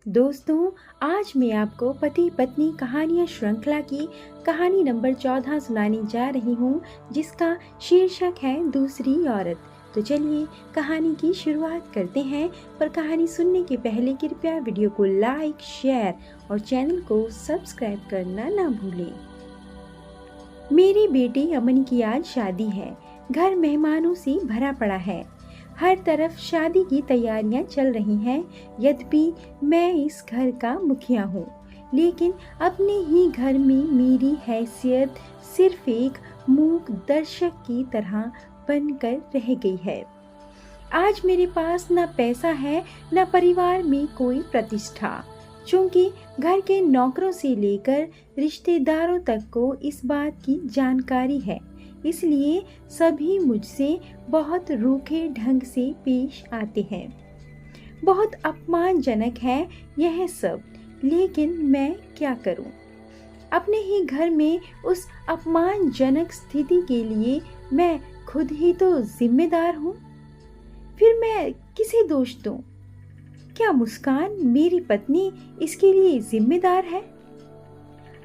दोस्तों, आज मैं आपको पति पत्नी कहानियाँ श्रृंखला की कहानी नंबर 14 सुनाने जा रही हूँ, जिसका शीर्षक है दूसरी औरत। तो चलिए कहानी की शुरुआत करते हैं। पर कहानी सुनने के पहले कृपया वीडियो को लाइक, शेयर और चैनल को सब्सक्राइब करना ना भूलें। मेरी बेटी अमन की आज शादी है। घर मेहमानों से भरा पड़ा है। हर तरफ शादी की तैयारियां चल रही हैं। यद्यपि मैं इस घर का मुखिया हूँ, लेकिन अपने ही घर में मेरी हैसियत सिर्फ एक मूक दर्शक की तरह बनकर रह गई है। आज मेरे पास न पैसा है, न परिवार में कोई प्रतिष्ठा। चूंकि घर के नौकरों से लेकर रिश्तेदारों तक को इस बात की जानकारी है, इसलिए सभी मुझसे बहुत रूखे ढंग से पेश आते हैं। बहुत अपमानजनक है यह सब, लेकिन मैं क्या करूं? अपने ही घर में उस अपमानजनक स्थिति के लिए मैं खुद ही तो जिम्मेदार हूं। फिर मैं किसे दोष दूं? क्या मुस्कान मेरी पत्नी इसके लिए जिम्मेदार है?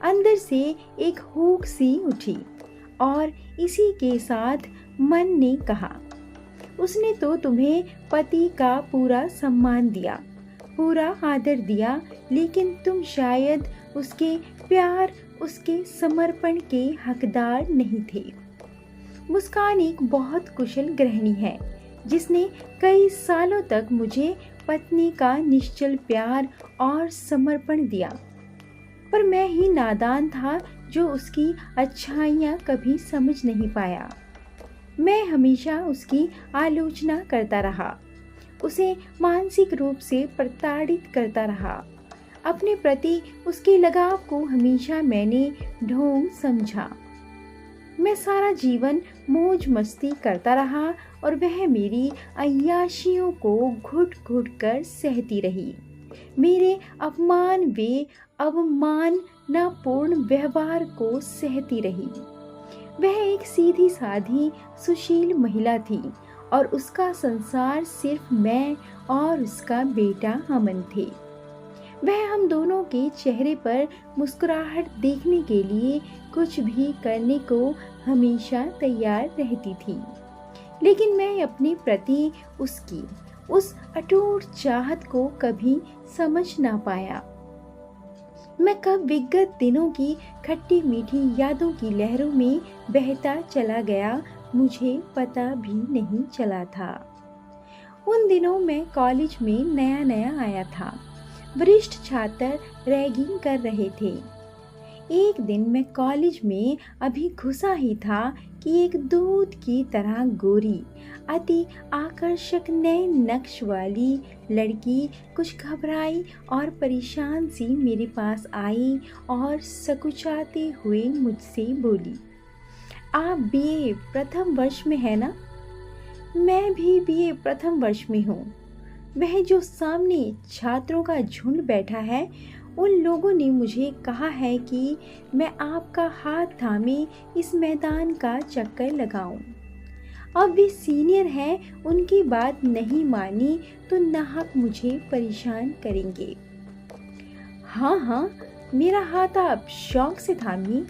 अंदर से एक हुक सी उठी और इसी के साथ मन ने कहा, उसने तो तुम्हें पति का पूरा सम्मान दिया, पूरा आदर दिया, लेकिन तुम शायद उसके प्यार, उसके समर्पण के हकदार नहीं थे। मुस्कान एक बहुत कुशल गृहिणी है, जिसने कई सालों तक मुझे पत्नी का निश्चल प्यार और समर्पण दिया। पर मैं ही नादान था जो उसकी अच्छाइयाँ कभी समझ नहीं पाया। मैं हमेशा उसकी आलोचना करता रहा, उसे मानसिक रूप से प्रताड़ित करता रहा। अपने प्रति उसके लगाव को हमेशा मैंने ढोंग समझा। मैं सारा जीवन मौज मस्ती करता रहा और वह मेरी अय्याशियों को घुट घुट कर सहती रही। मेरे अपमान वे अवमाननापूर्ण व्यवहार को सहती रही। वह एक सीधी साधी सुशील महिला थी और उसका संसार सिर्फ मैं और उसका बेटा अमन थे। वह हम दोनों के चेहरे पर मुस्कुराहट देखने के लिए कुछ भी करने को हमेशा तैयार रहती थी। लेकिन मैं अपने प्रति उसकी उस अटूट चाहत को कभी समझ ना पाया। मैं कब विगत दिनों की खट्टी मीठी यादों की लहरों में बहता चला गया, मुझे पता भी नहीं चला था। उन दिनों मैं कॉलेज में नया नया आया था। वरिष्ठ छात्र रैगिंग कर रहे थे। एक दिन मैं कॉलेज में अभी घुसा ही था कि एक दूध की तरह गोरी, अति आकर्षक नए नक्श वाली लड़की कुछ घबराई और परेशान सी मेरे पास आई और सकुचाते हुए मुझसे बोली, आप बीए प्रथम वर्ष में है ना? मैं भी बीए प्रथम वर्ष में हूँ। वह जो सामने छात्रों का झुंड बैठा है, उन लोगों ने मुझे कहा है कि मैं आपका हाथ थामे इस मैदान का चक्कर लगाऊं। अब वे सीनियर हैं, उनकी बात नहीं मानी तो नाहक मुझे परेशान करेंगे। हाँ हाँ, मेरा हाथ आप शौक से थामिए,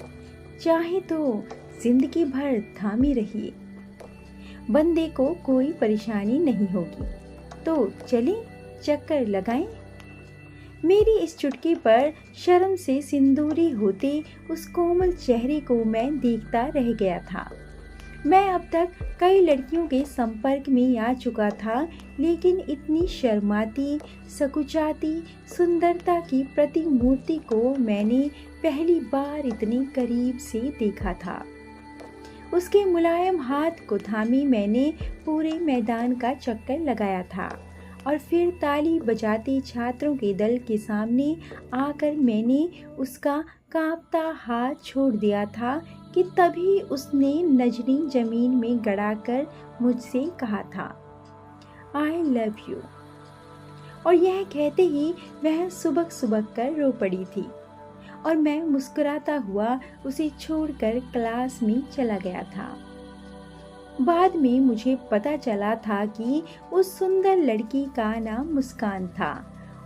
चाहे तो जिंदगी भर थामे रहिए। बंदे को कोई परेशानी नहीं होगी, तो चलें चक्कर लगाएं। मेरी इस चुटकी पर शर्म से सिंदूरी होते उस कोमल चेहरे को मैं देखता रह गया था। मैं अब तक कई लड़कियों के संपर्क में आ चुका था, लेकिन इतनी शर्माती, सकुचाती सुंदरता की प्रतिमूर्ति को मैंने पहली बार इतने करीब से देखा था। उसके मुलायम हाथ को थामे मैंने पूरे मैदान का चक्कर लगाया था और फिर ताली बजाते छात्रों के दल के सामने आकर मैंने उसका कांपता हाथ छोड़ दिया था कि तभी उसने नजरें जमीन में गड़ाकर मुझसे कहा था, आई लव यू। और यह कहते ही वह सुबक सुबक कर रो पड़ी थी और मैं मुस्कुराता हुआ उसे छोड़कर क्लास में चला गया था। बाद में मुझे पता चला था कि उस सुंदर लड़की का नाम मुस्कान था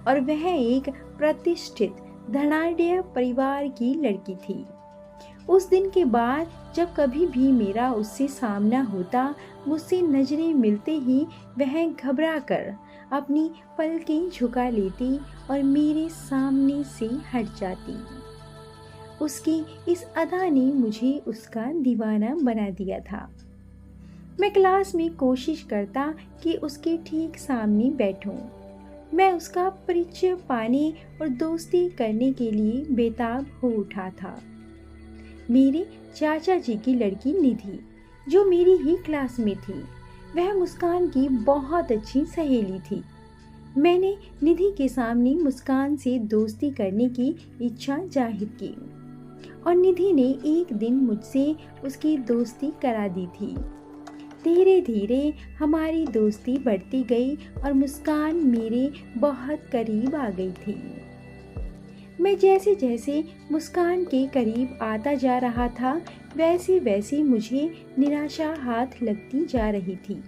और वह एक प्रतिष्ठित धनाढ्य परिवार की लड़की थी। उस दिन के बाद जब कभी भी मेरा उससे सामना होता, मुझसे नजरें मिलते ही वह घबरा कर अपनी पलकें झुका लेती और मेरे सामने से हट जाती। उसकी इस अदा ने मुझे उसका दीवाना बना दिया था। मैं क्लास में कोशिश करता कि उसके ठीक सामने बैठूं। मैं उसका परिचय पाने और दोस्ती करने के लिए बेताब हो उठा था। मेरे चाचा जी की लड़की निधि, जो मेरी ही क्लास में थी, वह मुस्कान की बहुत अच्छी सहेली थी। मैंने निधि के सामने मुस्कान से दोस्ती करने की इच्छा जाहिर की और निधि ने एक दिन मुझसे उसकी दोस्ती करा दी थी। धीरे धीरे हमारी दोस्ती बढ़ती गई और मुस्कान मेरे बहुत करीब आ गई थी। मैं जैसे जैसे मुस्कान के करीब आता जा रहा था, वैसे वैसे मुझे निराशा हाथ लगती जा रही थी।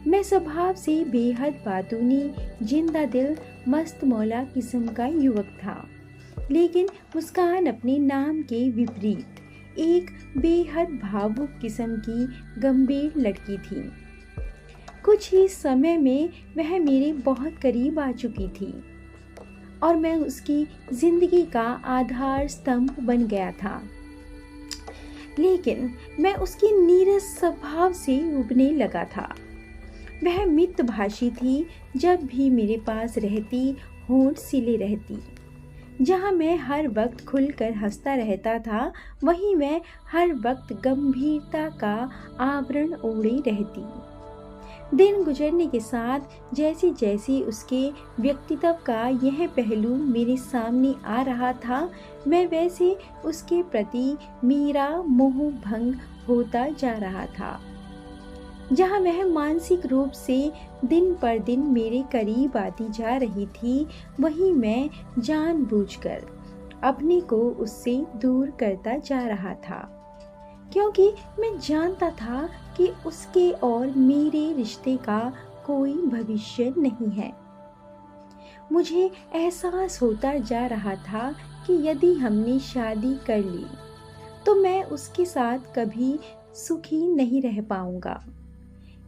मैं स्वभाव से बेहद बातूनी, जिंदा दिल, मस्त मौला किस्म का युवक था, लेकिन मुस्कान अपने नाम के विपरीत एक बेहद भावुक किस्म की गंभीर लड़की थी। कुछ ही समय में वह मेरे बहुत करीब आ चुकी थी और मैं उसकी जिंदगी का आधार स्तंभ बन गया था। लेकिन मैं उसकी नीरस स्वभाव से उबने लगा था। वह मितभाषी थी, जब भी मेरे पास रहती होंठ सिले रहती। जहाँ मैं हर वक्त खुलकर हंसता रहता था, वहीं मैं हर वक्त गंभीरता का आवरण ओढ़े रहती। दिन गुजरने के साथ जैसे जैसे उसके व्यक्तित्व का यह पहलू मेरे सामने आ रहा था, मैं वैसे उसके प्रति मेरा मोह भंग होता जा रहा था। जहाँ वह मानसिक रूप से दिन पर दिन मेरे करीब आती जा रही थी, वहीं मैं जानबूझकर अपने को उससे दूर करता जा रहा था, क्योंकि मैं जानता था कि उसके और मेरे रिश्ते का कोई भविष्य नहीं है। मुझे एहसास होता जा रहा था कि यदि हमने शादी कर ली तो मैं उसके साथ कभी सुखी नहीं रह पाऊंगा।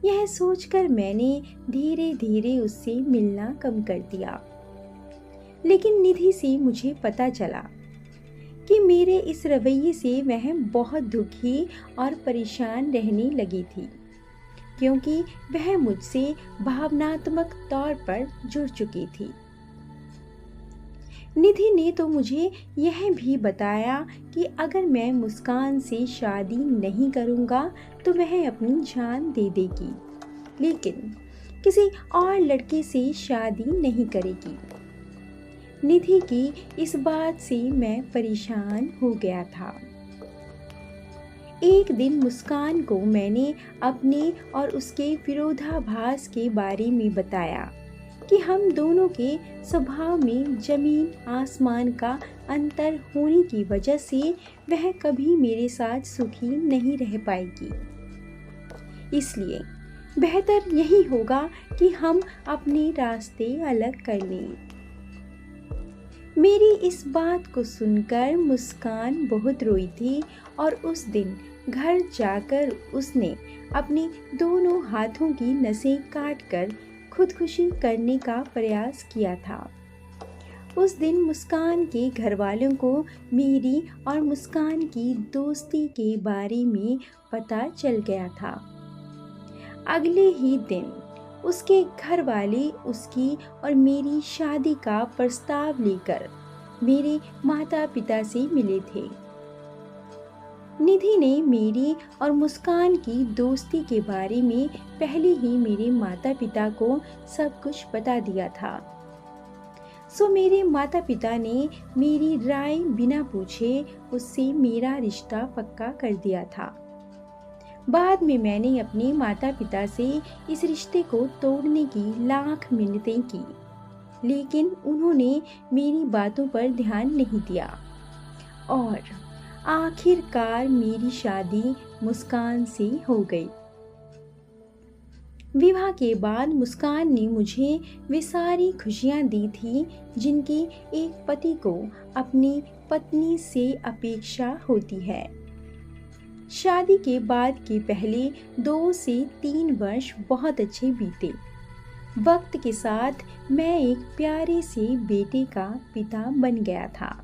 यह सोचकर मैंने धीरे धीरे उससे मिलना कम कर दिया। लेकिन निधि से मुझे पता चला कि मेरे इस रवैये से वह बहुत दुखी और परेशान रहने लगी थी, क्योंकि वह मुझसे भावनात्मक तौर पर जुड़ चुकी थी। निधि ने तो मुझे यह भी बताया कि अगर मैं मुस्कान से शादी नहीं करूंगा तो वह अपनी जान दे देगी, लेकिन किसी और लड़के से शादी नहीं करेगी। निधि की इस बात से मैं परेशान हो गया था। एक दिन मुस्कान को मैंने अपने और उसके विरोधाभास के बारे में बताया कि हम दोनों के स्वभाव में जमीन आसमान का अंतर होने की वजह से वह कभी मेरे साथ सुखी नहीं रह पाएगी। इसलिए बेहतर यही होगा कि हम अपने रास्ते अलग कर लें। मेरी इस बात को सुनकर मुस्कान बहुत रोई थी और उस दिन घर जाकर उसने अपनी दोनों हाथों की नसें काटकर खुदकुशी करने का प्रयास किया था। उस दिन मुस्कान के घर वालों को मेरी और मुस्कान की दोस्ती के बारे में पता चल गया था। अगले ही दिन उसके घर वाले उसकी और मेरी शादी का प्रस्ताव लेकर मेरे माता पिता से मिले थे। निधि ने मेरी और मुस्कान की दोस्ती के बारे में पहले ही मेरे माता पिता को सब कुछ बता दिया था। सो मेरे माता पिता ने मेरी राय बिना पूछे उससे मेरा रिश्ता पक्का कर दिया था। बाद में मैंने अपने माता पिता से इस रिश्ते को तोड़ने की लाख मिन्नतें की, लेकिन उन्होंने मेरी बातों पर ध्यान नहीं दिया और आखिरकार मेरी शादी मुस्कान से हो गई। विवाह के बाद मुस्कान ने मुझे वे सारी खुशियाँ दी थी जिनकी एक पति को अपनी पत्नी से अपेक्षा होती है। शादी के बाद के पहले 2 से 3 वर्ष बहुत अच्छे बीते। वक्त के साथ मैं एक प्यारे से बेटे का पिता बन गया था।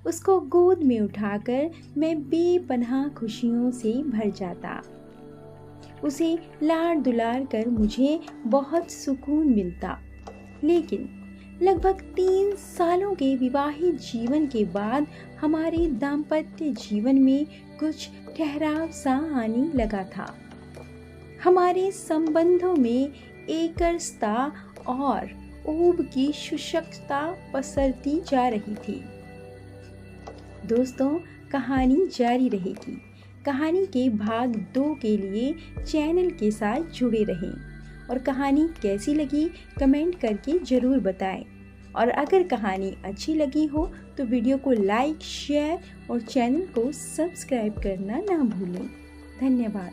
उसको गोद में उठाकर मैं बेपनाह खुशियों से भर जाता। उसे लाड़ दुलार कर मुझे बहुत सुकून मिलता। लेकिन लगभग 3 सालों के विवाहित जीवन के बाद हमारे दाम्पत्य जीवन में कुछ ठहराव सा आने लगा था। हमारे संबंधों में एकरसता और ऊब की शुष्कता पसरती जा रही थी। दोस्तों, कहानी जारी रहेगी। कहानी के भाग 2 के लिए चैनल के साथ जुड़े रहें और कहानी कैसी लगी कमेंट करके ज़रूर बताएं। और अगर कहानी अच्छी लगी हो तो वीडियो को लाइक, शेयर और चैनल को सब्सक्राइब करना ना भूलें। धन्यवाद।